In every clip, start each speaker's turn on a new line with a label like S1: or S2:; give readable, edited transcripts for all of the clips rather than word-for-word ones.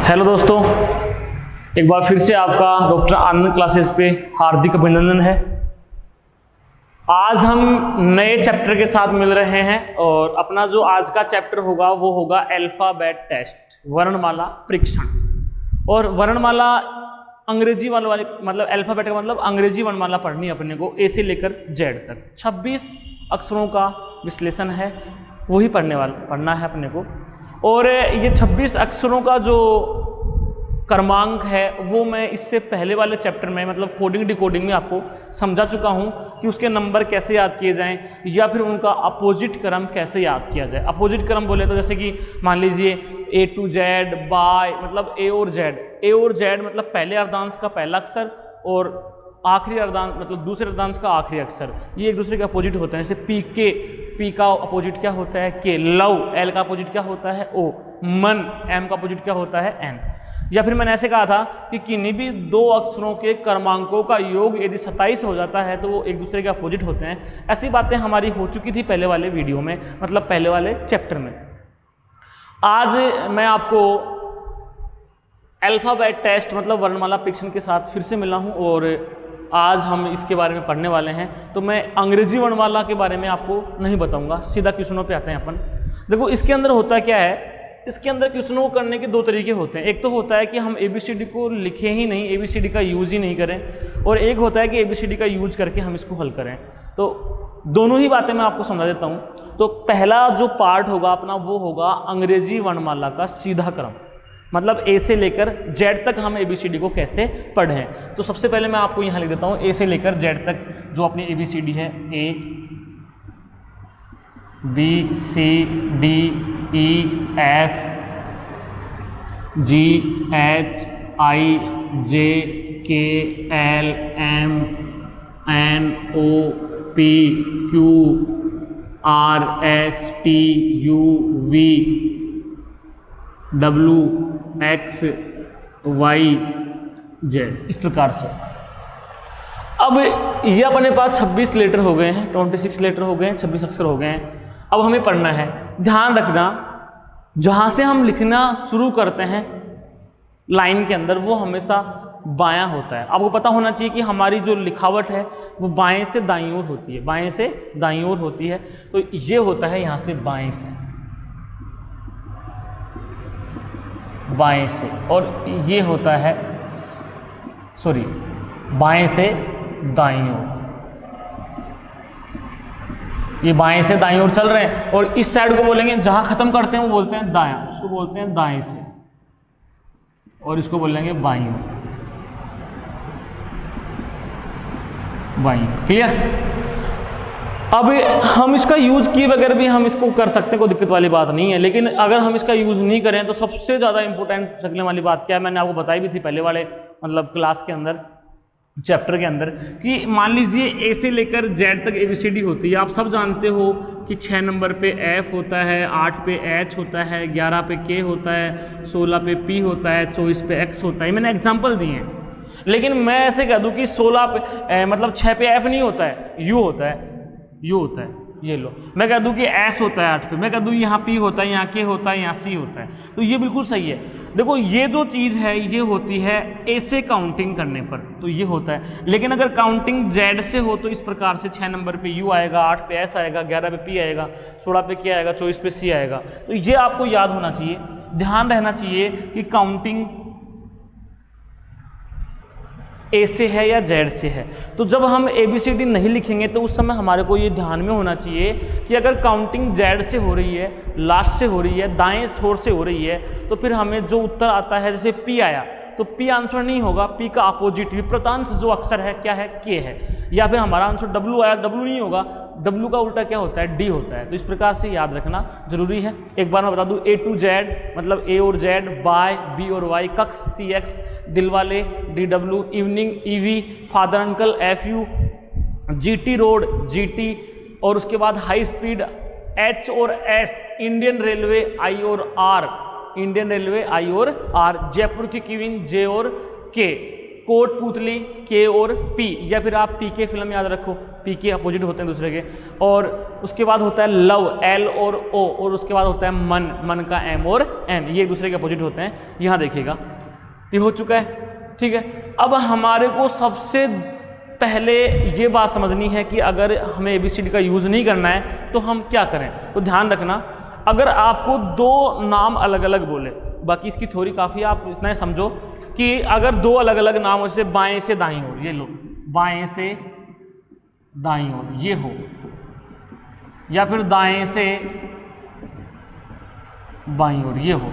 S1: Hello दोस्तों, एक बार फिर से आपका डॉक्टर आनंद क्लासेस पे हार्दिक अभिनंदन है। आज हम नए चैप्टर के साथ मिल रहे हैं और अपना जो आज का चैप्टर होगा वो होगा अल्फाबेट टेस्ट, वर्णमाला परीक्षण। और वर्णमाला अंग्रेजी वाली मतलब अल्फाबेट का मतलब अंग्रेजी वर्णमाला पढ़नी है अपने को, ए से लेकर जेड तक 26 अक्षरों का विश्लेषण है, वही पढ़ना है अपने को। और ये 26 अक्षरों का जो क्रमांक है वो मैं इससे पहले वाले चैप्टर में मतलब कोडिंग डिकोडिंग में आपको समझा चुका हूँ कि उसके नंबर कैसे याद किए जाएं या फिर उनका अपोजिट क्रम कैसे याद किया जाए। अपोजिट क्रम बोले तो जैसे कि मान लीजिए ए टू जेड बाय मतलब ए और जेड मतलब पहले अर्धांश का पहला अक्षर और आखिरी अर्धांश मतलब दूसरे अर्धांश का आखिरी अक्षर, ये एक दूसरे के अपोजिट होते हैं। जैसे पी का अपोजिट क्या होता है के, लव एल का अपोजिट क्या होता है ओ, मन एम का अपोजिट क्या होता है एन। या फिर मैंने ऐसे कहा था कि किन्हीं भी दो अक्षरों के क्रमांकों का योग यदि 27 हो जाता है तो वो एक दूसरे के अपोजिट होते हैं। ऐसी बातें हमारी हो चुकी थी पहले वाले वीडियो में, मतलब पहले वाले चैप्टर में। आज मैं आपको अल्फाबेट टेस्ट मतलब वर्णमाला परीक्षण के साथ फिर से मिला हूँ और आज हम इसके बारे में पढ़ने वाले हैं। तो मैं अंग्रेजी वर्णमाला के बारे में आपको नहीं बताऊंगा, सीधा क्वेश्चनों पे आते हैं अपन। देखो इसके अंदर होता क्या है, इसके अंदर क्वेश्चनों को करने के दो तरीके होते हैं। एक तो होता है कि हम ABCD को लिखें ही नहीं, ABCD का यूज ही नहीं करें, और एक होता है कि ABCD का यूज करके हम इसको हल करें। तो दोनों ही बातें मैं आपको समझा देता हूँ। तो पहला जो पार्ट होगा अपना वो होगा अंग्रेजी वर्णमाला का सीधा क्रम, मतलब ए से लेकर जेड तक हम ABCD को कैसे पढ़ें। तो सबसे पहले मैं आपको यहाँ लिख देता हूँ ए से लेकर जेड तक जो अपनी ABCD है, ABCDEF GHLMNOPQRSTUVWXYZ, इस प्रकार से। अब ये अपने पास 26 लेटर हो गए हैं, 26 लेटर हो गए हैं, 26 अक्षर हो गए हैं। अब हमें पढ़ना है। ध्यान रखना, जहाँ से हम लिखना शुरू करते हैं लाइन के अंदर वो हमेशा बायां होता है। आपको पता होना चाहिए कि हमारी जो लिखावट है वो बाएं से दाईं ओर होती है, बाएं से दाईं ओर होती है। तो ये होता है यहाँ से बाएं से, और ये होता है बाएं से दाईं ओर। ये बाएं से दाईं ओर चल रहे हैं और इस साइड को बोलेंगे, जहां खत्म करते हैं वो बोलते हैं दायां, उसको बोलते हैं दाएं से, और इसको बोलेंगे बाईं ओर, बाईं। क्लियर? अब हम इसका यूज किए वगैरह भी हम इसको कर सकते हैं, कोई दिक्कत वाली बात नहीं है। लेकिन अगर हम इसका यूज नहीं करें तो सबसे ज़्यादा इंपॉर्टेंट रखने वाली बात क्या है, मैंने आपको बताई भी थी पहले वाले मतलब क्लास के अंदर, चैप्टर के अंदर, कि मान लीजिए ए से लेकर जेड तक ABCD होती है। आप सब जानते हो कि 6 नंबर पे F होता है, 8 पे H होता है, 11 पे K होता है, 16 पे P होता है, 24 पे X होता है। मैंने एग्जांपल दिए हैं, लेकिन मैं ऐसे कह दूं कि 16 पे मतलब 6 पे F नहीं होता है, U होता है, ये लो। मैं कह दूं कि S होता है 8 पे, मैं कह दूं यहाँ P होता है, यहाँ K होता है, यहाँ C होता है। तो ये बिल्कुल सही है। देखो ये जो चीज़ है ये होती है ए से काउंटिंग करने पर, तो ये होता है। लेकिन अगर काउंटिंग जेड से हो तो इस प्रकार से 6 नंबर पे U आएगा, 8 पे S आएगा, 11 पे P आएगा, 16 पे K आएगा, 24 पे C आएगा। तो ये आपको याद होना चाहिए, ध्यान रहना चाहिए कि काउंटिंग ए से है या जेड से है। तो जब हम ABCD नहीं लिखेंगे तो उस समय हमारे को ये ध्यान में होना चाहिए कि अगर काउंटिंग जेड से हो रही है, लास्ट से हो रही है, दाएं छोर से हो रही है, तो फिर हमें जो उत्तर आता है, जैसे P आया तो P आंसर नहीं होगा, P का अपोजिट विपरीतांश जो अक्षर है क्या है, K है। या फिर हमारा आंसर W आया, W नहीं होगा, W का उल्टा क्या होता है, D होता है। तो इस प्रकार से याद रखना जरूरी है। एक बार मैं बता दूं, A to Z मतलब A और Z, बाय B और Y, कक्ष CX, Dilwale DW, evening EV, father uncle FU, GT road GT, और उसके बाद हाई स्पीड H और S, इंडियन रेलवे I और R, इंडियन रेलवे I और R, जयपुर की क्वीन J और K, कोटपुतली के और पी, या फिर आप पी के फिल्म याद रखो, पी के अपोजिट होते हैं दूसरे के। और उसके बाद होता है लव, एल और ओ, और उसके बाद होता है मन, मन का एम और एन, ये एक दूसरे के अपोजिट होते हैं। यहाँ देखिएगा ये हो चुका है, ठीक है। अब हमारे को सबसे पहले ये बात समझनी है कि अगर हमें ABCD का यूज़ नहीं करना है तो हम क्या करें। तो ध्यान रखना, अगर आपको दो नाम अलग अलग बोले, बाकी इसकी थ्योरी काफ़ी, आप इतना ही समझो कि अगर दो अलग अलग नाम, जैसे बाएं से दाईं ओर, ये लो बाएं से दाईं ओर ये हो, या फिर दाएं से बाईं ओर ये हो,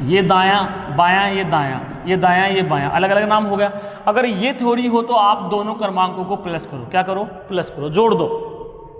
S1: ये दायां बायां ये दायां, ये दायां ये बायां, अलग अलग नाम हो गया। अगर ये थ्योरी हो तो आप दोनों क्रमांकों को प्लस करो, क्या करो, प्लस करो, जोड़ दो,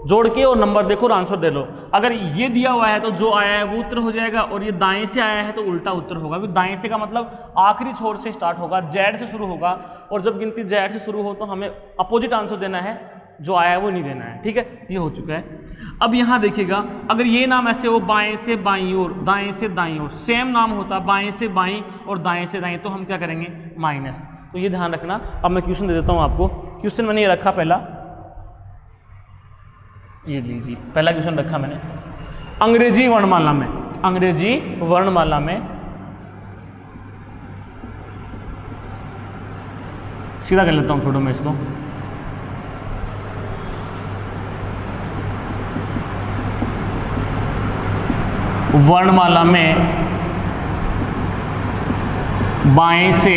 S1: जोड़ के और नंबर देखो और आंसर दे लो। अगर ये दिया हुआ है तो जो आया है वो उत्तर हो जाएगा, और ये दाएं से आया है तो उल्टा उत्तर होगा, क्योंकि दाएं से का मतलब आखिरी छोर से स्टार्ट होगा, जेड से शुरू होगा, और जब गिनती जेड से शुरू हो तो हमें अपोजिट आंसर देना है, जो आया है वो नहीं देना है, ठीक है। ये हो चुका है। अब यहाँ देखिएगा, अगर ये नाम ऐसे हो बाएं से बाईं ओर, दाएं से दाईं ओर, सेम नाम होता बाएं से बाईं और दाएं से दाईं, तो हम क्या करेंगे, माइनस। तो ये ध्यान रखना। अब मैं क्वेश्चन दे देता हूँ आपको। क्वेश्चन मैंने ये रखा पहला, ये लीजिए, पहला क्वेश्चन रखा मैंने, अंग्रेजी वर्णमाला में, अंग्रेजी वर्णमाला में, सीधा कर लेता हूँ, छोड़ो मैं इसको, वर्णमाला में बाएं से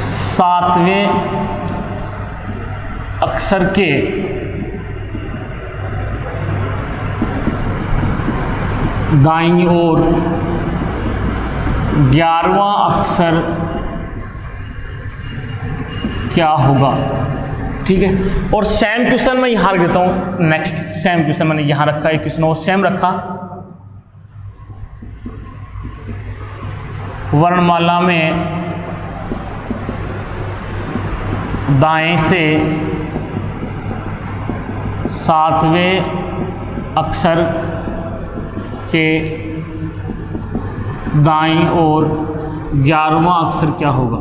S1: सातवें अक्षर के दाईं ओर 11वां अक्षर क्या होगा, ठीक है। और सेम क्वेश्चन मैं यहां रख देता हूं, नेक्स्ट सेम क्वेश्चन मैंने यहां रखा, एक क्वेश्चन और सेम रखा, वर्णमाला में दाएं से सातवें अक्षर के दाईं ओर 11वां अक्षर क्या होगा।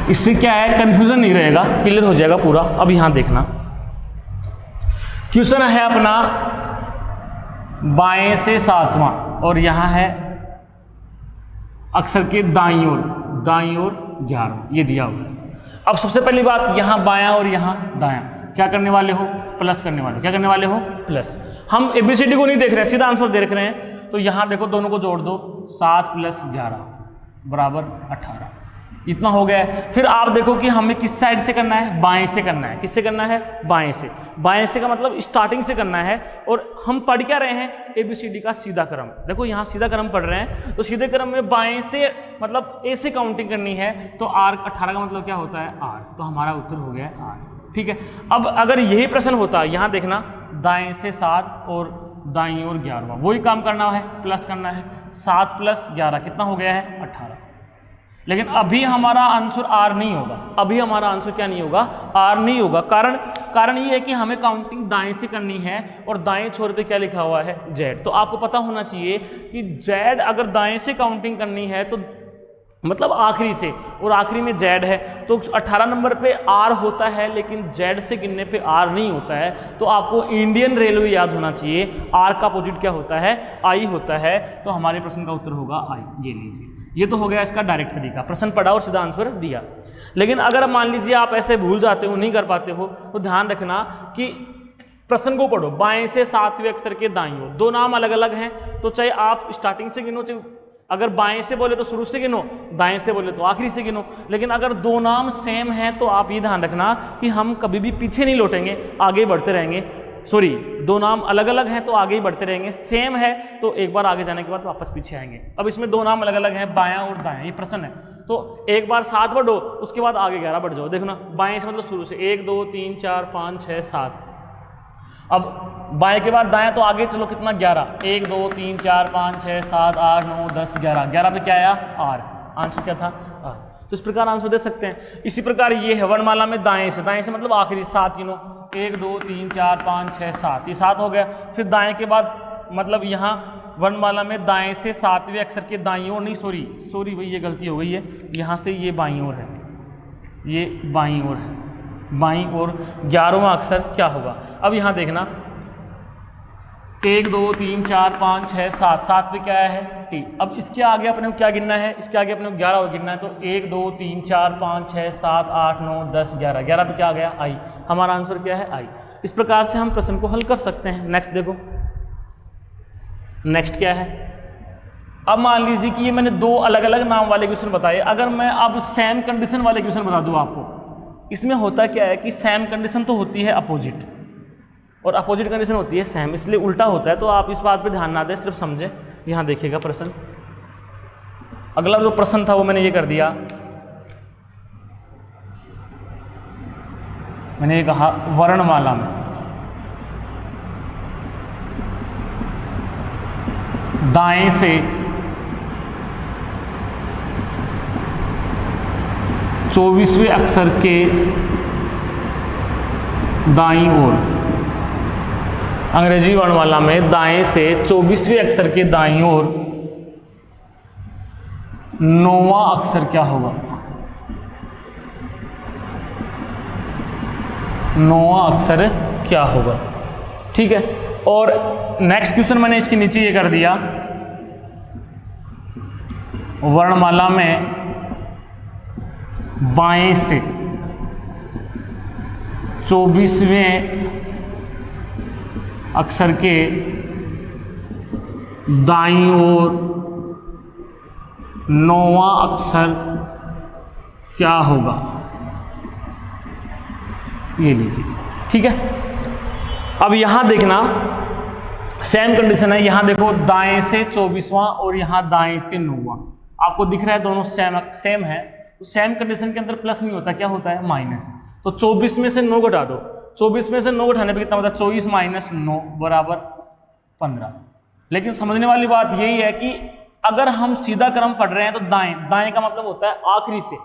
S1: इससे क्या है, कंफ्यूजन नहीं रहेगा, क्लियर हो जाएगा पूरा। अब यहां देखना, क्वेश्चन है अपना बाएं से सातवां, और यहां है अक्षर के दाईं ओर 11, ये दिया हुआ है। अब सबसे पहली बात, यहां बायां और यहां दायां, क्या करने वाले हो, प्लस करने वाले हो, क्या करने वाले हो, प्लस। हम ABCD को नहीं देख रहे हैं, सीधा आंसर देख रहे हैं। तो यहां देखो, दोनों को जोड़ दो, 7 + 11 बराबर 18, इतना हो गया है। फिर आप देखो कि हमें किस साइड से करना है, बाएं से करना है। किससे करना है, बाएं से। बाएं से का मतलब स्टार्टिंग से करना है। और हम पढ़ क्या रहे हैं, ABCD का सीधा क्रम। देखो यहाँ सीधा क्रम पढ़ रहे हैं, तो सीधे क्रम में बाएं से मतलब A से काउंटिंग करनी है, तो R 18 का मतलब क्या होता है, R, तो हमारा उत्तर हो गया है R, ठीक है। अब अगर यही प्रश्न होता, यहाँ देखना, दाएं से 7 और दाईं ओर 11, वही काम करना है, प्लस करना है। 7 + 11 कितना हो गया है, 18। लेकिन अभी हमारा आंसर R नहीं होगा, अभी हमारा आंसर क्या नहीं होगा, R नहीं होगा। कारण ये है कि हमें काउंटिंग दाएं से करनी है, और दाएं छोर पे क्या लिखा हुआ है, Z। तो आपको पता होना चाहिए कि Z अगर दाएं से काउंटिंग करनी है तो मतलब आखिरी से, और आखिरी में Z है, तो 18 नंबर पे R होता है, लेकिन Z से गिनने पे R नहीं होता है। तो आपको इंडियन रेलवे याद होना चाहिए, R का अपोजिट क्या होता है, I होता है। तो हमारे प्रश्न का उत्तर होगा I। ये लीजिए, ये तो हो गया इसका डायरेक्ट तरीका, प्रश्न पढ़ा और सीधा आंसर दिया। लेकिन अगर मान लीजिए आप ऐसे भूल जाते हो, नहीं कर पाते हो, तो ध्यान रखना कि प्रश्न को पढ़ो, बाएं से सातवें अक्षर के दाईं ओर, दो नाम अलग अलग हैं, तो चाहे आप स्टार्टिंग से गिनो, चाहे अगर बाएं से बोले तो शुरू से गिनो, दाएं से बोले तो आखिरी से गिनो। लेकिन अगर दो नाम सेम हैं तो आप ये ध्यान रखना कि हम कभी भी पीछे नहीं लौटेंगे, आगे बढ़ते रहेंगे। सॉरी, दो नाम अलग अलग हैं तो आगे ही बढ़ते रहेंगे, सेम है तो एक बार आगे जाने के बाद वापस पीछे आएंगे। अब इसमें दो नाम अलग अलग हैं, बायां और दायां, ये प्रश्न है, तो एक बार 7 बढ़ो, उसके बाद आगे 11 बढ़ जाओ। देखना, बाएं से मतलब शुरू से 1 2 3 4 5 6 7, अब बाएं के बाद दायां तो आगे चलो, कितना 11, 1 2 3 4 5 6 7 8 9 10 11, 11 पे क्या आया, R, आंसर क्या था, R। तो इस प्रकार आंसर दे सकते हैं। इसी प्रकार ये है वर्णमाला में दाएं से मतलब आखिरी 7 गिनो, 1 2 3 4 5 6 7, ये 7 हो गया। फिर दाएं के बाद मतलब यहाँ वर्णमाला में दाएं से 7वें अक्षर के दाईं ओर, नहीं सॉरी भाई ये गलती हो गई है, यहाँ से ये बाईं ओर है, ये बाईं ओर है, बाईं ओर 11वां अक्षर क्या होगा। अब यहाँ देखना 1 2 3 4 5 6 7, 7 पे क्या है टी। अब इसके आगे अपने को क्या गिनना है, इसके आगे अपने को 11 और गिनना है, तो 1 2 3 4 5 6 7 8 9 10 11, 11 पे क्या आ गया आई। हमारा आंसर क्या है आई। इस प्रकार से हम प्रश्न को हल कर सकते हैं। नेक्स्ट देखो, नेक्स्ट क्या है। अब मान लीजिए कि ये मैंने 2 अलग अलग नाम वाले क्वेश्चन बताए, अगर मैं अब सेम कंडीशन वाले क्वेश्चन बता दूं आपको, इसमें होता क्या है कि सेम कंडीशन तो होती है अपोजिट और अपोजिट कंडीशन होती है सेम, इसलिए उल्टा होता है। तो आप इस बात पे ध्यान ना दें, सिर्फ समझें। यहाँ देखिएगा प्रश्न, अगला जो प्रश्न था वो मैंने ये कर दिया, मैंने ये कहा वर्णमाला में दाएं से 24वें अक्षर के दाईं ओर, अंग्रेजी वर्णमाला में दाएं से 24वें अक्षर के दाईं ओर 9वां अक्षर क्या होगा, 9वां अक्षर क्या होगा। ठीक है। और नेक्स्ट क्वेश्चन मैंने इसके नीचे ये कर दिया, वर्णमाला में बाएं से 24वें अक्षर के दाईं ओर 9वां अक्षर क्या होगा, ये लीजिए। ठीक है। अब यहां देखना सेम कंडीशन है, यहां देखो दाएं से 24वां और यहां दाएं से 9वां, आपको दिख रहा है दोनों सेम है। तो सेम कंडीशन के अंदर प्लस नहीं होता, क्या होता है माइनस। तो 24 में से 9 घटा दो, 24 में से 9 घटाने पे कितना होता है 24 माइनस 9 बराबर 15। लेकिन समझने वाली बात यही है कि अगर हम सीधा क्रम पढ़ रहे हैं तो दाएं, दाएं का मतलब होता है आखिरी से,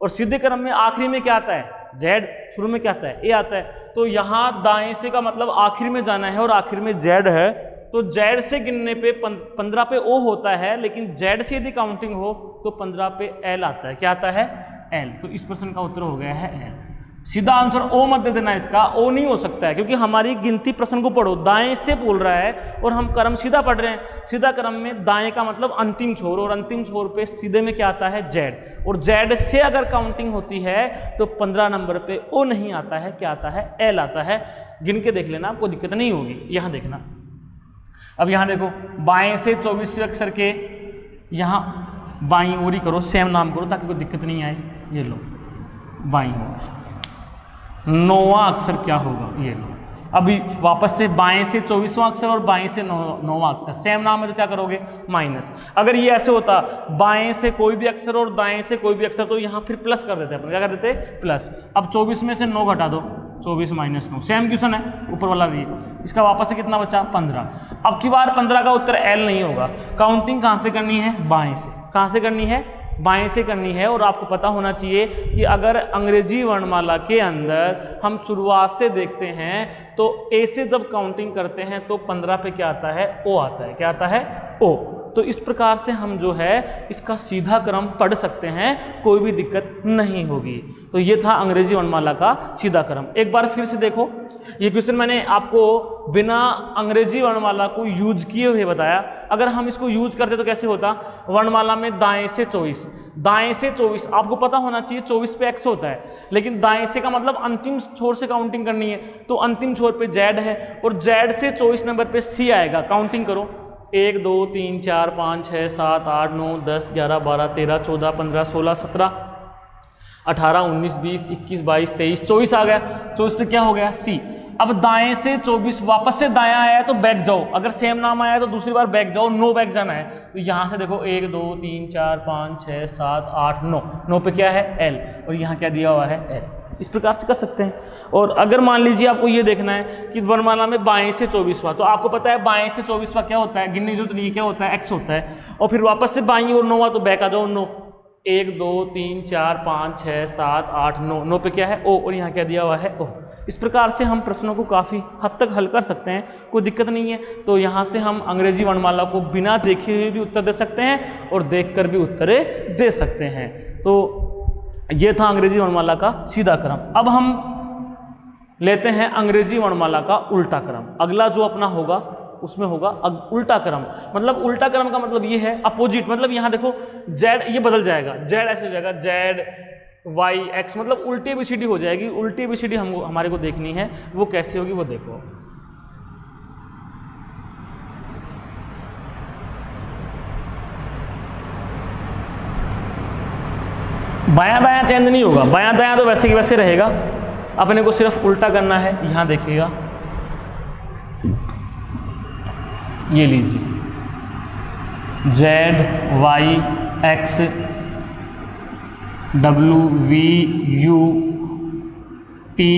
S1: और सीधे क्रम में आखिरी में क्या आता है जेड, शुरू में क्या आता है ए आता है। तो यहाँ दाएं से का मतलब आखिर में जाना है और आखिर में जेड है, तो जेड से गिनने पे 15 पे ओ होता है, लेकिन जेड से यदि काउंटिंग हो तो 15 पे एल आता है। क्या आता है एल। तो इस प्रश्न का उत्तर हो गया है एल। सीधा आंसर ओ मत दे देना, इसका ओ नहीं हो सकता है, क्योंकि हमारी गिनती प्रश्न को पढ़ो, दाएं से बोल रहा है और हम क्रम सीधा पढ़ रहे हैं। सीधा क्रम में दाएं का मतलब अंतिम छोर, और अंतिम छोर पे सीधे में क्या आता है जेड, और जेड से अगर काउंटिंग होती है तो 15 नंबर पे ओ नहीं आता है, क्या आता है एल आता है। गिन के देख लेना, आपको दिक्कत नहीं होगी। यहाँ देखना, अब यहाँ देखो बाएं से 24वें अक्षर के यहाँ बाईं ओर ही करो, सेम नाम करो ताकि कोई दिक्कत नहीं आए। ये लो बाईं ओर 9वां अक्षर क्या होगा, ये लो। अभी वापस से बाएं से 24वां अक्षर और बाएं से 9वां अक्षर, सेम नाम है तो क्या करोगे माइनस। अगर ये ऐसे होता बाएं से कोई भी अक्षर और दाएं से कोई भी अक्षर, तो यहाँ फिर प्लस कर देते हैं, क्या कर देते प्लस। अब 24 में से 9 घटा दो, 24 माइनस 9, सेम क्वेश्चन है ऊपर वाला भी। इसका वापस से कितना बचा 15। अब की बार 15 का उत्तर एल नहीं होगा। काउंटिंग कहाँ से करनी है बाएं से, कहाँ से करनी है बाएं से करनी है। और आपको पता होना चाहिए कि अगर अंग्रेजी वर्णमाला के अंदर हम शुरुआत से देखते हैं तो ए से जब काउंटिंग करते हैं तो 15 पे क्या आता है ओ आता है, क्या आता है ओ। तो इस प्रकार से हम जो है इसका सीधा क्रम पढ़ सकते हैं, कोई भी दिक्कत नहीं होगी। तो ये था अंग्रेजी वर्णमाला का सीधा क्रम। एक बार फिर से देखो, ये क्वेश्चन मैंने आपको बिना अंग्रेजी वर्णमाला को यूज किए हुए बताया। अगर हम इसको यूज करते तो कैसे होता, वर्णमाला में दाएं से 24, दाएं से 24, आपको पता होना चाहिए 24 पे एक्स होता है, लेकिन दाएं से का मतलब अंतिम छोर से काउंटिंग करनी है, तो अंतिम छोर पे जेड है और जेड से 24 नंबर पे सी आएगा। काउंटिंग करो 1 2 3 4 5 6 7 8 9 10 11 12 13 14 15 16 17 18 19 20 21 22 23 24 आ गया। 24 पे क्या हो गया सी। अब दाएं से 24 वापस से दायां आया है तो बैक जाओ, अगर सेम नाम आया है तो दूसरी बार बैक जाओ, 9 बैक जाना है। तो यहाँ से देखो 1 2 3 4 5 6 7 8 9, 9 पे क्या है एल, और यहाँ क्या दिया हुआ है एल। इस प्रकार से कर सकते हैं। और अगर मान लीजिए आपको ये देखना है कि वर्णमाला में बाएं से 24वां, तो आपको पता है बाएं से 24वां क्या होता है, गिनने की जरूरत नहीं है, क्या होता है एक्स होता है। और फिर वापस से बाईं और 9वां, तो बैक आ जाओ 9, 1 2 3 4 5 6 7 8 9, 9 पे क्या है ओ, और यहाँ क्या दिया हुआ है ओ। इस प्रकार से हम प्रश्नों को काफ़ी हद तक हल कर सकते हैं, कोई दिक्कत नहीं है। तो यहाँ से हम अंग्रेजी वर्णमाला को बिना देखे हुए भी उत्तर दे सकते हैं और देखकर भी उत्तर दे सकते हैं। तो ये था अंग्रेजी वर्णमाला का सीधा क्रम। अब हम लेते हैं अंग्रेजी वर्णमाला का उल्टा क्रम। अगला जो अपना होगा उसमें होगा उल्टा क्रम। मतलब उल्टा क्रम का मतलब ये है अपोजिट, मतलब यहाँ देखो जेड ये बदल जाएगा, जेड ऐसे हो जाएगा जेड वाई एक्स, मतलब उल्टी एबीसीडी हो जाएगी। उल्टी एबीसीडी हमारे को देखनी है, वो कैसे होगी वो देखो। बायां दायां चेंज नहीं होगा, बायां दायां तो वैसे की वैसे रहेगा, अपने को सिर्फ उल्टा करना है। यहां देखिएगा, ये लीजिए Z Y X W V U T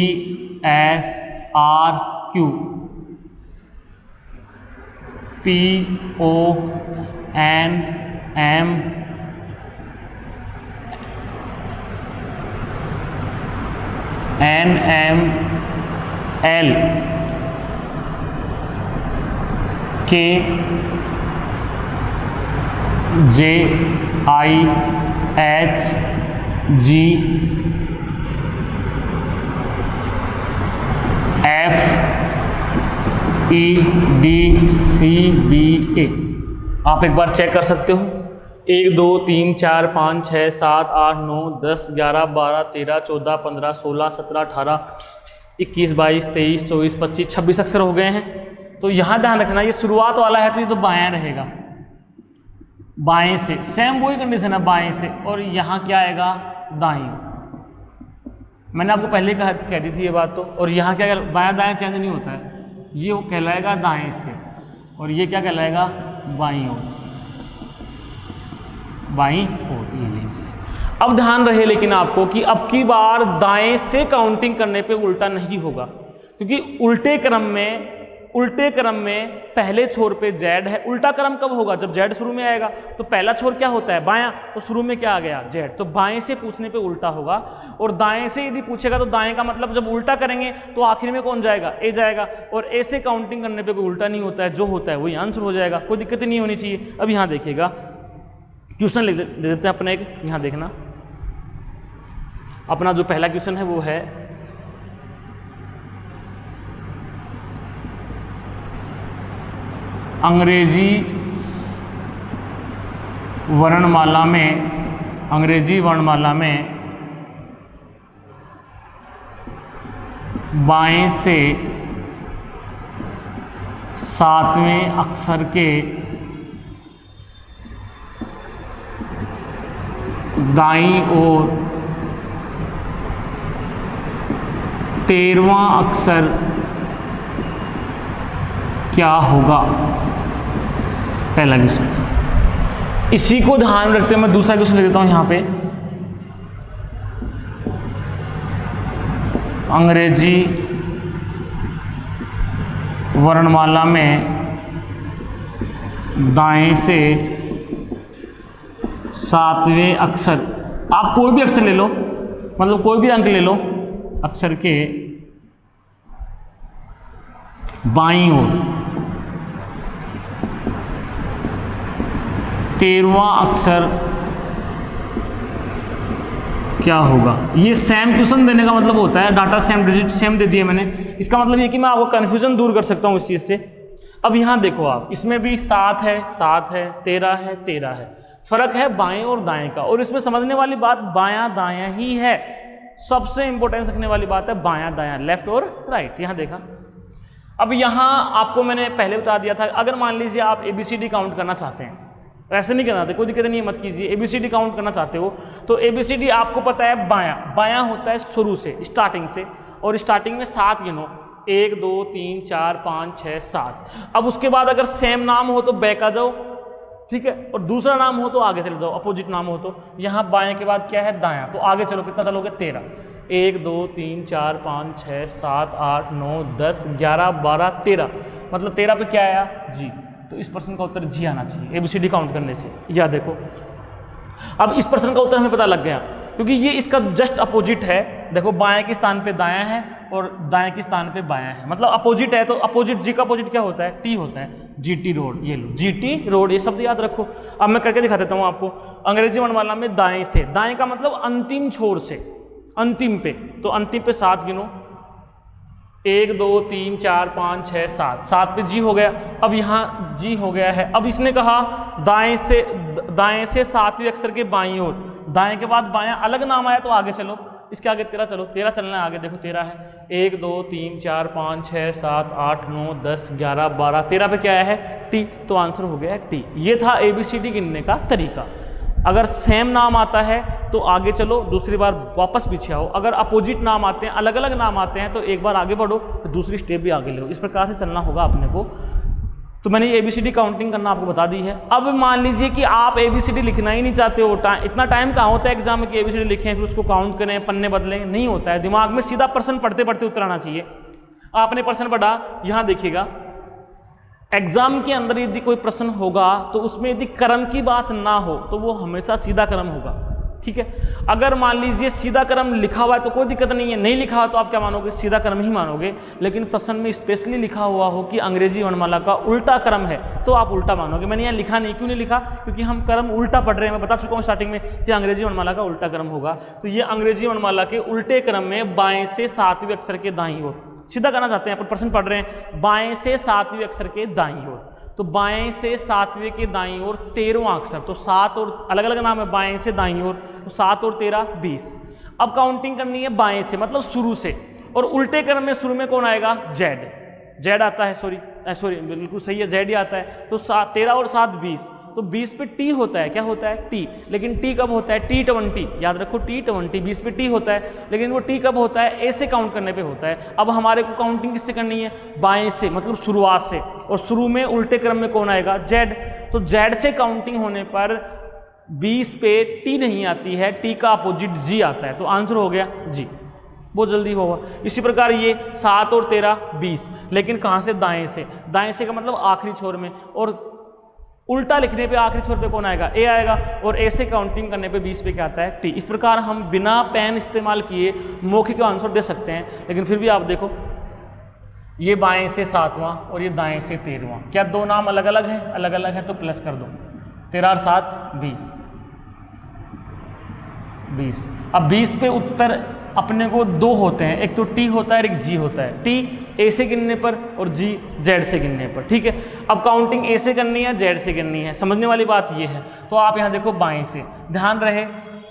S1: S R Q P O N M N M L K J I H G F E D C B A. आप एक बार चेक कर सकते हो। 1 2 3 4 5 6 7 8 9 10 11 12 13 14 15 16 17 18 21 22 23 24 25 26 अक्षर हो गए हैं। तो यहाँ ध्यान रखना, ये शुरुआत वाला है तो ये तो बायां रहेगा, बाएं से सेम वही कंडीशन है बाएं से, और यहाँ क्या आएगा दाएं। मैंने आपको पहले कह दी थी ये बात तो। और यहाँ क्या बायां दाएं चेंज नहीं होता है, ये वो कहलाएगा दाएं से, और ये क्या कहलाएगा बाईं ओर, बाईं ओर। ये लीजिए। अब ध्यान रहे लेकिन आपको कि अब की बार दाएं से काउंटिंग करने पे उल्टा नहीं होगा, क्योंकि उल्टे क्रम में पहले छोर पे जेड है। उल्टा क्रम कब होगा? जब जेड शुरू में आएगा। तो पहला छोर क्या होता है? बायां। तो शुरू में क्या आ गया? जेड। तो बाएं से पूछने पे उल्टा होगा, और दाएं से यदि पूछेगा तो दाएं का मतलब जब उल्टा करेंगे तो आखिर में कौन जाएगा? ए जाएगा। और ए से काउंटिंग करने पे कोई उल्टा नहीं होता है, जो होता है वही आंसर हो जाएगा, कोई दिक्कत नहीं होनी चाहिए। अब यहाँ देखिएगा, क्वेश्चन लिख देते हैं अपना एक, यहाँ देखना। अपना जो पहला क्वेश्चन है वो है अंग्रेजी वर्णमाला में बाएं से 7वें अक्षर के दाईं ओर 13वां अक्षर क्या होगा? पहला क्वेश्चन। इसी को ध्यान रखते हुए मैं दूसरा क्वेश्चन ले देता हूं यहां पे। अंग्रेजी वर्णमाला में दाएं से 7वें अक्षर, आप कोई भी अक्षर ले लो, मतलब कोई भी अंक ले लो, अक्षर के बाईं ओर 13वां अक्षर क्या होगा? ये सेम क्वेश्चन देने का मतलब होता है, डाटा सेम, डिजिट सेम दे दिए मैंने, इसका मतलब ये कि मैं आपको कन्फ्यूजन दूर कर सकता हूँ इस चीज़ से। अब यहाँ देखो आप, इसमें भी 7 है, 13 है, 13 है, फर्क है बाएं और दाएं का। और इसमें समझने वाली बात बायां दायां ही है, सबसे इंपॉर्टेंस रखने वाली बात है बायां दायां, लेफ्ट और राइट। यहाँ देखा। अब यहाँ आपको मैंने पहले बता दिया था, अगर मान लीजिए आप ABCD काउंट करना चाहते हैं, ऐसे नहीं करना, कोई दिक्कत नहीं है, मत कीजिए। ABCD काउंट करना चाहते हो तो ABCD आपको पता है बायां होता है शुरू से, स्टार्टिंग से, और स्टार्टिंग में 7 गिनो, 1 2 3 4 5 6 7। अब उसके बाद अगर सेम नाम हो तो बैक आ जाओ, ठीक है, और दूसरा नाम हो तो आगे चले जाओ, अपोजिट नाम हो तो। यहाँ बाएं के बाद क्या है? दायां। तो आगे चलो, कितना चलोगे? 13। 1 2 3 4 5 6 7 8 9 10 11 12 13, मतलब 13 पे क्या आया? जी। तो इस प्रश्न का उत्तर जी आना चाहिए ABCD काउंट करने से। या देखो, अब इस प्रश्न का उत्तर हमें पता लग गया, क्योंकि ये इसका जस्ट अपोजिट है। देखो बाएं के स्थान पे दायां है और दाएं के स्थान पे बायां है, मतलब अपोजिट है। तो अपोजिट, जी का अपोजिट क्या होता है? टी होता है। जीटी रोड, ये लो जीटी रोड, ये शब्द याद रखो। अब मैं करके दिखा देता हूँ आपको। अंग्रेजी वर्णमाला में दाएं से, दाएं का मतलब अंतिम छोर से, अंतिम पे। तो अंतिम पे 7 गिनो, 1 2 3 4 5 6 7, 7 पे जी हो गया। अब यहाँ जी हो गया है। अब इसने कहा दाएं से 7वें अक्षर के बाईं ओर, दाएं के बाद बायां अलग नाम आया तो आगे चलो, इसके आगे 13 चलो, 13 चलना है आगे। देखो 13 है, 1 2 3 4 5 6 7 8 9 10 11 12, 13 पे क्या आया है? टी। तो आंसर हो गया है टी। ये था ABCD गिनने का तरीका। अगर सेम नाम आता है तो आगे चलो, दूसरी बार वापस पीछे आओ। अगर अपोजिट नाम आते हैं, अलग अलग नाम आते हैं, तो एक बार आगे बढ़ो, तो दूसरी स्टेप भी आगे लो। इस प्रकार से चलना होगा अपने को। तो मैंने ये ABCD काउंटिंग करना आपको बता दी है। अब मान लीजिए कि आप ABCD लिखना ही नहीं चाहते हो, इतना टाइम कहाँ होता है एग्जाम में कि ABCD लिखें फिर उसको काउंट करें, पन्ने बदलें, नहीं होता है। दिमाग में सीधा प्रश्न पढ़ते पढ़ते उत्तर आना चाहिए। आपने प्रश्न पढ़ा, यहाँ देखिएगा, एग्जाम के अंदर यदि कोई प्रश्न होगा तो उसमें यदि क्रम की बात ना हो तो वो हमेशा सीधा क्रम होगा, ठीक है। अगर मान लीजिए सीधा क्रम लिखा हुआ है तो कोई दिक्कत नहीं है, नहीं लिखा हुआ तो आप क्या मानोगे? सीधा क्रम ही मानोगे। लेकिन प्रश्न में स्पेशली लिखा हुआ हो कि अंग्रेजी वर्णमाला का उल्टा क्रम है तो आप उल्टा मानोगे। मैंने यहाँ लिखा नहीं, क्यों नहीं लिखा? क्योंकि हम क्रम उल्टा पढ़ रहे हैं। मैं बता चुका हूँ स्टार्टिंग में कि अंग्रेजी वर्णमाला का उल्टा क्रम होगा। तो ये अंग्रेजी वर्णमाला के उल्टे क्रम में बाएं से 7वें अक्षर के दाईं ओर, सीधा करना चाहते हैं, अपन प्रश्न पढ़ रहे हैं बाएं से 7वें अक्षर के दाईं ओर। तो बाएं से 7वें के दाईं ओर 13वां अक्षर, तो 7 और अलग अलग नाम है बाएं से दाईं ओर, तो 7 और 13 20। अब काउंटिंग करनी है बाएं से, मतलब शुरू से। और उल्टे क्रम में शुरू में कौन आएगा? जेड आता है, सॉरी बिल्कुल सही है, जेड ही आता है। तो 13 और 7 20, तो 20 पे टी होता है, क्या होता है? टी। लेकिन टी कब होता है? T20, याद रखो T20, 20 पे टी होता है। लेकिन वो टी कब होता है? ऐसे काउंट करने पे होता है। अब हमारे को काउंटिंग किससे करनी है? बाएं से, मतलब शुरुआत से। और शुरू में उल्टे क्रम में कौन आएगा? जेड। तो जेड से काउंटिंग होने पर 20 पे टी नहीं आती है, टी का अपोजिट जी आता है। तो आंसर हो गया जी, बहुत जल्दी होगा। इसी प्रकार ये 7 और 13 20, लेकिन कहाँ से? दाएं से। दाएं से का मतलब आखिरी छोर में, और उल्टा लिखने पे आखिरी छोर पे कौन आएगा? ए आएगा। और ए से काउंटिंग करने पे 20 पे क्या आता है? टी। इस प्रकार हम बिना पेन इस्तेमाल किए मौखिक आंसर दे सकते हैं। लेकिन फिर भी आप देखो, ये बाएं से 7वां और ये दाएं से 13वां, क्या दो नाम अलग अलग है? अलग अलग है, तो प्लस कर दो। 13 और 7 20। अब 20 पे उत्तर अपने को 2 होते हैं, एक तो टी होता है और एक जी होता है। टी ए से गिनने पर और जी जेड से गिनने पर, ठीक है। अब काउंटिंग ए से करनी है, जेड से करनी है, समझने वाली बात ये है। तो आप यहाँ देखो बाएं से, ध्यान रहे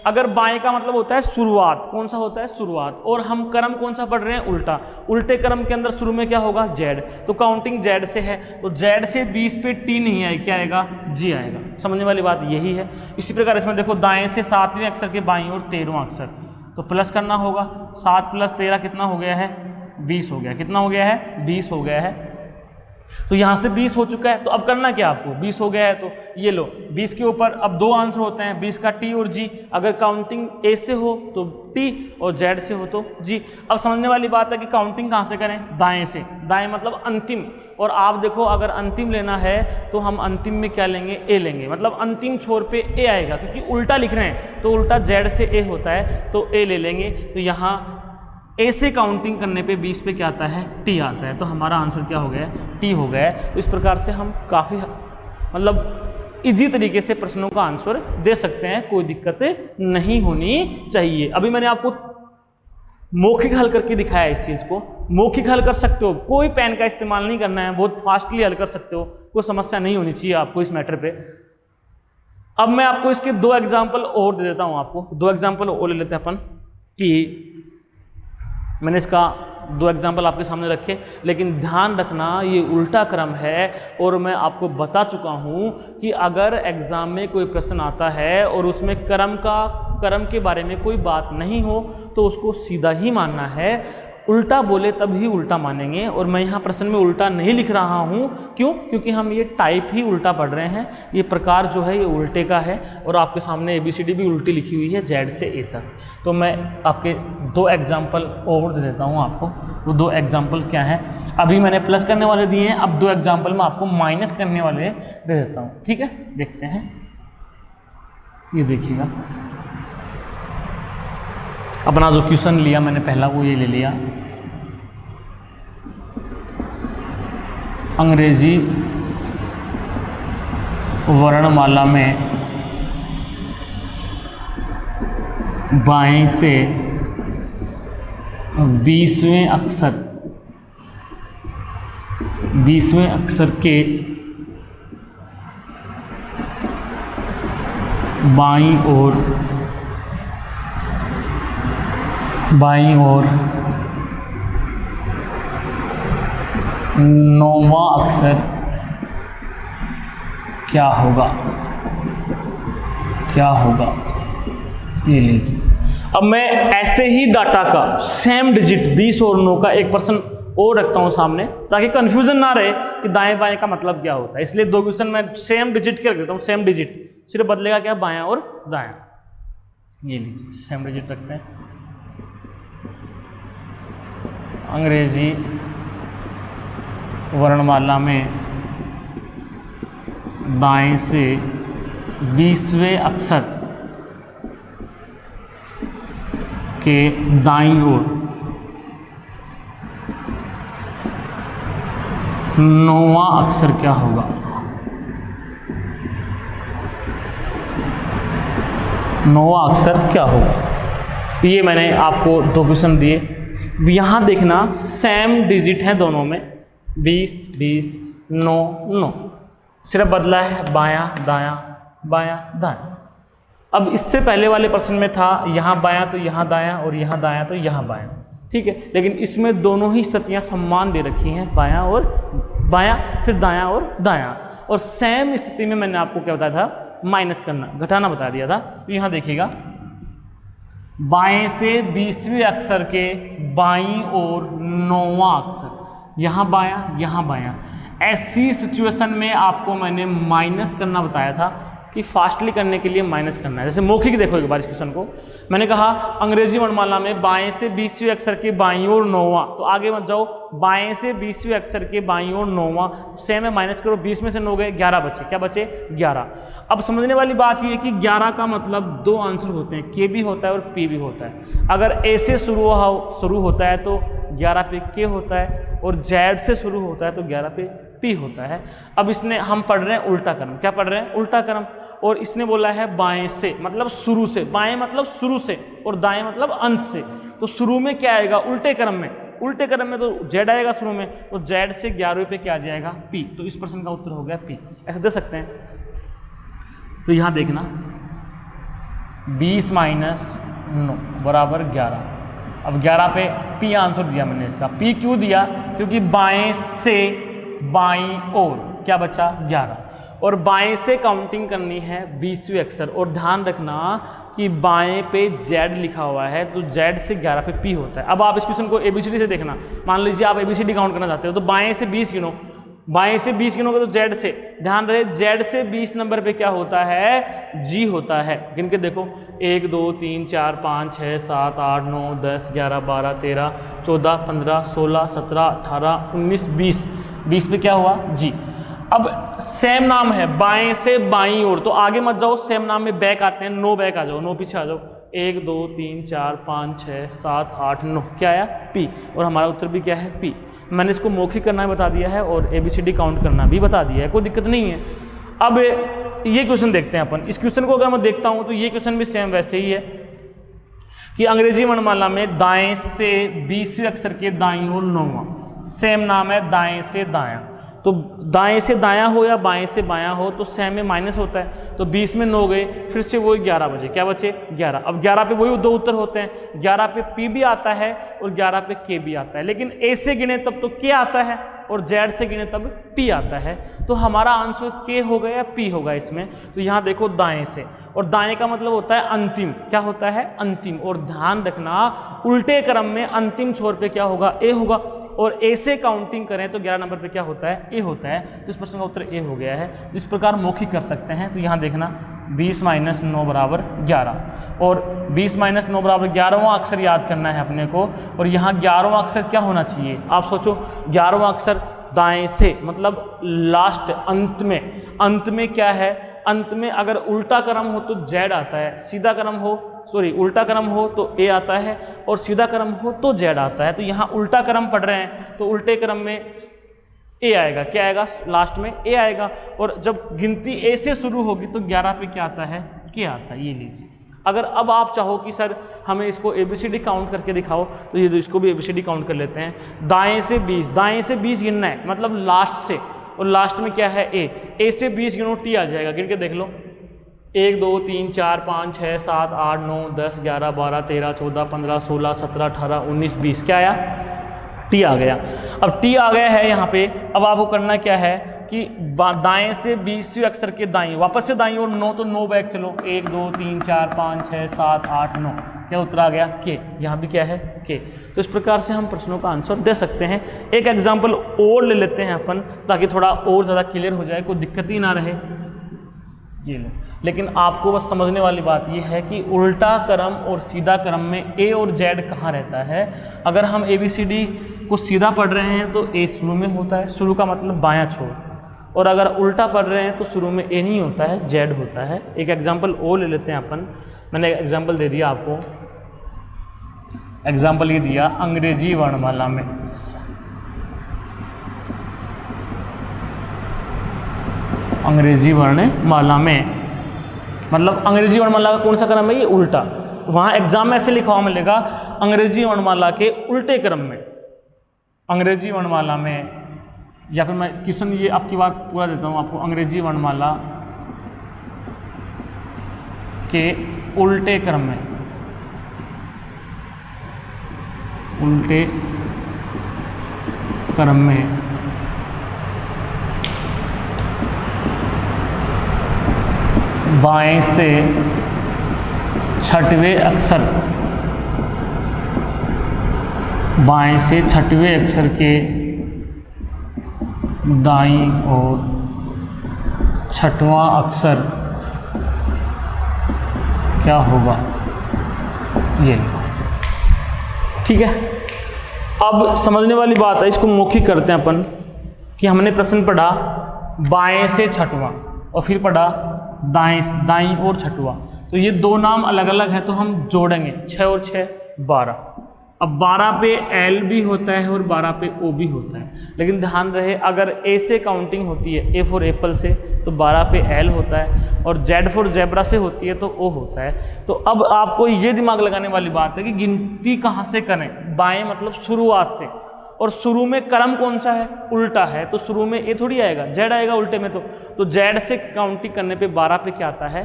S1: अगर बाएं का मतलब होता है शुरुआत, कौन सा होता है? शुरुआत। और हम क्रम कौन सा पढ़ रहे हैं? उल्टा। उल्टे क्रम के अंदर शुरू में क्या होगा? जेड। तो काउंटिंग जेड से है, तो जेड से 20 पे टी नहीं आएगी, क्या आएगा? जी आएगा। समझने वाली बात यही है। इसी प्रकार इसमें देखो दाएं से 7वें अक्षर के बाईं और 13वां अक्षर, तो प्लस करना होगा। 7 + 13 कितना हो गया है? 20 हो गया। कितना हो गया है? 20 हो गया है। तो यहाँ से 20 हो चुका है, तो अब करना क्या आपको? 20 हो गया है तो ये लो, 20 के ऊपर अब 2 आंसर होते हैं, 20 का टी और जी। अगर काउंटिंग ए से हो तो टी और जेड से हो तो जी। अब समझने वाली बात है कि काउंटिंग कहाँ से करें? दाएं से। दाएं मतलब अंतिम। और आप देखो अगर अंतिम लेना है तो हम अंतिम में क्या लेंगे? ए लेंगे, मतलब अंतिम छोर पे ए आएगा, क्योंकि उल्टा लिख रहे हैं तो उल्टा जेड से ए होता है, तो ए ले लेंगे। तो यहाँ ए से काउंटिंग करने पे 20 पे क्या आता है? टी आता है। तो हमारा आंसर क्या हो गया? टी हो गया है। तो इस प्रकार से हम काफ़ी मतलब इजी तरीके से प्रश्नों का आंसर दे सकते हैं, कोई दिक्कत नहीं होनी चाहिए। अभी मैंने आपको मौखिक हल करके दिखाया इस चीज़ को। मौखिक हल कर सकते हो, कोई पेन का इस्तेमाल नहीं करना है, बहुत फास्टली हल कर सकते हो, कोई समस्या नहीं होनी चाहिए आपको इस मैटर पे। अब मैं आपको इसके 2 एग्जाम्पल और दे देता हूँ। आपको 2 एग्जाम्पल और ले लेते हैं अपन, कि मैंने इसका 2 एग्जाम्पल आपके सामने रखे, लेकिन ध्यान रखना ये उल्टा क्रम है। और मैं आपको बता चुका हूँ कि अगर एग्ज़ाम में कोई प्रश्न आता है और उसमें क्रम के बारे में कोई बात नहीं हो तो उसको सीधा ही मानना है। उल्टा बोले तब ही उल्टा मानेंगे। और मैं यहाँ प्रश्न में उल्टा नहीं लिख रहा हूँ, क्यों? क्योंकि हम ये टाइप ही उल्टा पढ़ रहे हैं। ये प्रकार जो है ये उल्टे का है, और आपके सामने ABCD भी उल्टी लिखी हुई है जेड से ए तक। तो मैं आपके 2 एग्जाम्पल और दे देता हूँ आपको। वो 2 एग्जाम्पल क्या हैं? अभी मैंने प्लस करने वाले दिए हैं, अब 2 एग्जाम्पल मैं आपको माइनस करने वाले दे देता हूँ, ठीक है? देखते हैं। ये देखिएगा, अपना जो क्वेश्चन लिया मैंने पहला वो ये ले लिया, अंग्रेजी वर्णमाला में बाएं से 20वें अक्षर के बाईं ओर 9वां अक्षर क्या होगा, ये लीजिए। अब मैं ऐसे ही डाटा का सेम डिजिट 20 और 9 का 1% और रखता हूं सामने, ताकि कंफ्यूजन ना रहे कि दाएं बाएं का मतलब क्या होता है। इसलिए 2 क्वेश्चन मैं सेम डिजिट के रख देता हूं, सेम डिजिट, सिर्फ बदलेगा क्या, बायां और दायां। ये लीजिए सेम डिजिट रखते हैं, अंग्रेजी वर्णमाला में दाएं से 20वें अक्षर के दाईं ओर 9वां अक्षर क्या होगा। ये मैंने आपको 2 क्वेश्चन दिए। यहाँ देखना सेम डिजिट है दोनों में, 20 20 9 9, सिर्फ बदला है बायां दायां बायां दायां। अब इससे पहले वाले प्रश्न में था यहाँ बायां तो यहाँ दायां और यहाँ दायां तो यहाँ बायां, ठीक है, लेकिन इसमें दोनों ही स्थितियाँ समान दे रखी हैं, बायां और बायां, फिर दायां और दायां। और सेम स्थिति में मैंने आपको क्या बताया था, माइनस करना, घटाना बता दिया था। तो यहाँ देखिएगा, बाएं से 20वें अक्षर के बाईं ओर 9वां अक्षर, यहाँ बायां यहाँ बायां। ऐसी सिचुएशन में आपको मैंने माइनस करना बताया था कि फास्टली करने के लिए माइनस करना है। जैसे मौखिक देखो एक बार इस क्वेश्चन को, मैंने कहा अंग्रेजी वर्णमाला में बाएं से 20वें अक्षर के बाईं ओर 9वां, तो आगे मत जाओ, बाएं से 20वें अक्षर के बाईं ओर 9वां, सेम है, माइनस करो, 20 में से 9 गए, 11 बचे, क्या बचे 11। अब समझने वाली बात यह है कि 11 का मतलब 2 आंसर होते हैं, के भी होता है और पी भी होता है। अगर ए से शुरू होता है तो 11 पे के होता है, और जेड से शुरू होता है तो 11 पे पी होता है। अब इसने, हम पढ़ रहे हैं उल्टा क्रम, क्या पढ़ रहे हैं, उल्टा क्रम, और इसने बोला है बाएं से मतलब शुरू से, बाएं मतलब शुरू से और दाएं मतलब अंत से। तो शुरू में क्या आएगा, उल्टे क्रम में तो जेड आएगा शुरू में, तो जेड से 11वें पे क्या आ जाएगा, पी। तो इस प्रश्न का उत्तर हो गया पी, ऐसे दे सकते हैं। तो यहाँ देखना 20 - 9 बराबर 11। अब 11 पे पी आंसर दिया मैंने इसका। पी क्यों दिया, क्योंकि बाएं से बाईं ओर क्या बचा 11, और बाएं से काउंटिंग करनी है 20वें अक्षर। और ध्यान रखना कि बाएं पे जेड लिखा हुआ है, तो जेड से 11 पे पी होता है। अब आप इस क्वेश्चन को एबीसीडी से देखना, मान लीजिए आप एबीसीडी काउंट करना चाहते हो, तो बाएं से 20 गिनो, बाएं से 20 गिनोगे तो जेड से, ध्यान रहे जेड से 20 नंबर पे क्या होता है, जी होता है। गिन के देखो, 1 2 3 4 5 6 7 8 9 10 11 12 13 14 15 16 17 18 19 20, 20 पे क्या हुआ, जी। अब सेम नाम है बाएं से बाईं ओर, तो आगे मत जाओ, सेम नाम में बैक आते हैं, 9 बैक आ जाओ, 9 पीछे आ जाओ, 1 2 3 4 5 6 7 8 9, क्या आया, पी। और हमारा उत्तर भी क्या है, पी। मैंने इसको मौखिक करना बता दिया है और एबीसीडी काउंट करना भी बता दिया है, कोई दिक्कत नहीं है। अब ये क्वेश्चन देखते हैं अपन। इस क्वेश्चन को अगर मैं देखता हूँ तो ये क्वेश्चन भी सेम वैसे ही है कि अंग्रेजी वर्णमाला में दाएं से 20वें अक्षर के दाईं ओर 9वां, सेम नाम है दाएं से दायां। तो दाएं से दायां हो या बाएं से बायां हो तो सेम में माइनस होता है, तो 20 में 9 गए, फिर से वही 11 बचे, क्या बचे 11। अब 11 पे वही 2 उत्तर होते हैं, 11 पे पी भी आता है और 11 पे के भी आता है, लेकिन ए से गिने तब तो के आता है और जेड से गिने तब पी आता है। तो हमारा आंसर के होगा या पी होगा इसमें। तो यहाँ देखो दाएं से, और दाएं का मतलब होता है अंतिम, क्या होता है, अंतिम। और ध्यान रखना उल्टे क्रम में अंतिम छोर पे क्या होगा, ए होगा, और ए से काउंटिंग करें तो 11 नंबर पे क्या होता है, ए होता है। तो इस प्रश्न का उत्तर ए हो गया है। इस प्रकार मौखिक कर सकते हैं। तो यहाँ देखना 20 - 9 बराबर 11, और 20 - 9 बराबर 11वां अक्षर याद करना है अपने को। और यहाँ 11वां अक्षर क्या होना चाहिए, आप सोचो, 11वां अक्षर दाएं से मतलब लास्ट, अंत में क्या है, अंत में अगर उल्टा क्रम हो तो जेड आता है, सीधा क्रम हो उल्टा क्रम हो तो ए आता है, और सीधा क्रम हो तो जेड आता है। तो यहाँ उल्टा क्रम पढ़ रहे हैं तो उल्टे क्रम में ए आएगा, क्या आएगा लास्ट में ए आएगा, और जब गिनती ए से शुरू होगी तो 11 पे क्या आता है, के आता है। ये लीजिए, अगर अब आप चाहो कि सर हमें इसको ABCD काउंट करके दिखाओ तो ये इसको भी ABCD काउंट कर लेते हैं। दाएं से 20 गिनना है, मतलब लास्ट से, और लास्ट में क्या है ए से 20 गिनो, टी आ जाएगा, गिन के देख लो 1 2 3 4 5 6 7 8 9 10 11 12 13 14 15 16 17 18 19 20, क्या आया, टी आ गया। अब टी आ गया है यहाँ पे, अब आपको करना क्या है कि दाएं से 20वें अक्षर के दाएं, वापस से दाएं और 9 तो 9 बैक चलो, 1 2 3 4 5 6 7 8 9, क्या उत्तर आ गया, के। यहाँ भी क्या है, के। तो इस प्रकार से हम प्रश्नों का आंसर दे सकते हैं। एक एग्जाम्पल और ले लेते हैं अपन, ताकि थोड़ा और ज़्यादा क्लियर हो जाए, कोई दिक्कत ही ना रहे। ये लो, लेकिन आपको बस समझने वाली बात ये है कि उल्टा क्रम और सीधा क्रम में ए और जेड कहाँ रहता है। अगर हम ABCD को सीधा पढ़ रहे हैं तो ए शुरू में होता है, शुरू का मतलब बायां छोर, और अगर उल्टा पढ़ रहे हैं तो शुरू में ए नहीं होता है, जेड होता है। एक एग्जाम्पल और ले लेते हैं अपन, मैंने एग्जाम्पल दे दिया आपको, एग्जाम्पल ये दिया अंग्रेजी वर्णमाला में, अंग्रेजी वर्णमाला में, मतलब अंग्रेजी वर्णमाला का कौन सा क्रम है, ये उल्टा। वहाँ एग्जाम में ऐसे लिखा हुआ मिलेगा अंग्रेजी वर्णमाला के उल्टे क्रम में, अंग्रेजी वर्णमाला में, या फिर मैं क्वेश्चन ये आपकी बात पूरा देता हूँ आपको, अंग्रेजी वर्णमाला के उल्टे क्रम में, उल्टे क्रम में बाएं से छठवें अक्षर, बाएं से छठवें अक्षर के दाईं ओर छठवां अक्षर क्या होगा, ये। ठीक है, अब समझने वाली बात है, इसको मौखिक करते हैं अपन, कि हमने प्रश्न पढ़ा बाएं से छठवां और फिर पढ़ा दाईं और छठवां, तो ये दो नाम अलग अलग है तो हम जोड़ेंगे, 6 और 6 12। अब 12 पे एल भी होता है और 12 पे ओ भी होता है, लेकिन ध्यान रहे अगर ए से काउंटिंग होती है, ए फॉर एप्पल से, तो 12 पे एल होता है, और जेड फॉर जेब्रा से होती है तो ओ होता है। तो अब आपको ये दिमाग लगाने वाली बात है कि गिनती कहाँ से करें, बाएं मतलब शुरुआत से, और शुरू में क्रम कौन सा है, उल्टा है, तो शुरू में ए थोड़ी आएगा, जेड आएगा उल्टे में। तो जेड से काउंटिंग करने पे 12 पे क्या आता है,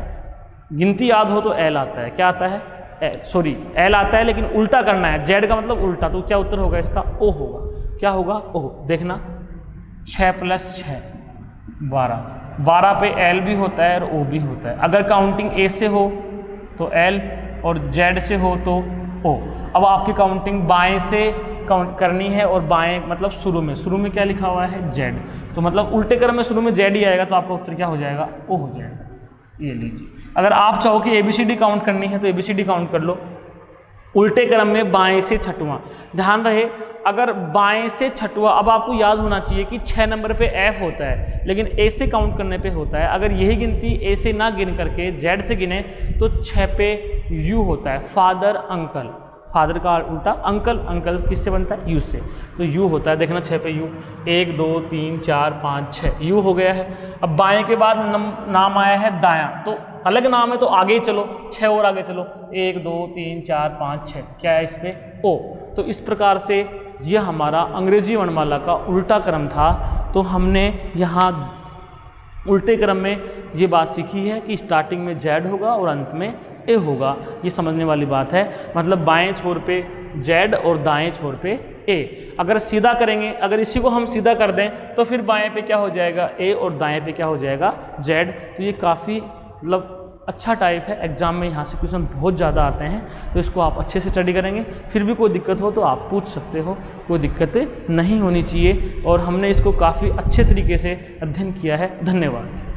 S1: गिनती याद हो तो एल आता है, क्या आता है, एल आता है, लेकिन उल्टा करना है, जेड का मतलब उल्टा, तो क्या उत्तर होगा इसका, ओ होगा। क्या होगा, ओ। देखना 6 + 6 12, 12 पे एल भी होता है और ओ भी होता है। अगर काउंटिंग ए से हो तो एल और जेड से हो तो ओ। अब आपकी काउंटिंग बाएं से काउंट करनी है, और बाएं मतलब शुरू में क्या लिखा हुआ है, जेड, तो मतलब उल्टे क्रम में शुरू में जेड ही आएगा, तो आपका उत्तर क्या हो जाएगा, ओ हो जाएगा। ये लीजिए, अगर आप चाहो कि ABCD काउंट करनी है तो ABCD काउंट कर लो, उल्टे क्रम में बाएं से छठवां। ध्यान रहे अगर बाएं से छठवां, अब आपको याद होना चाहिए कि 6 नंबर पे F होता है, लेकिन A से काउंट करने पे होता है। अगर यही गिनती A से ना गिन करके Z से गिने तो 6 पे U होता है, फादर अंकल, फादर का उल्टा अंकल, अंकल किससे बनता है, यू से, तो यू होता है। देखना 6 पे यू, 1 2 3 4 5 6 यू हो गया है। अब बाएं के बाद नाम आया है दायां, तो अलग नाम है तो आगे ही चलो, 6 और आगे चलो, 1 2 3 4 5 6, क्या है इस पे, ओ। तो इस प्रकार से यह हमारा अंग्रेजी वर्णमाला का उल्टा क्रम था। तो हमने यहाँ उल्टे क्रम में ये बात सीखी है कि स्टार्टिंग में जेड होगा और अंत में ए होगा, ये समझने वाली बात है। मतलब बाएं छोर पे जेड और दाएं छोर पे ए। अगर सीधा करेंगे, अगर इसी को हम सीधा कर दें तो फिर बाएं पे क्या हो जाएगा, ए, और दाएं पे क्या हो जाएगा, जेड। तो ये काफ़ी मतलब अच्छा टाइप है, एग्जाम में यहाँ से क्वेश्चन बहुत ज़्यादा आते हैं, तो इसको आप अच्छे से स्टडी करेंगे। फिर भी कोई दिक्कत हो तो आप पूछ सकते हो, कोई दिक्कत नहीं होनी चाहिए। और हमने इसको काफ़ी अच्छे तरीके से अध्ययन किया है। धन्यवाद।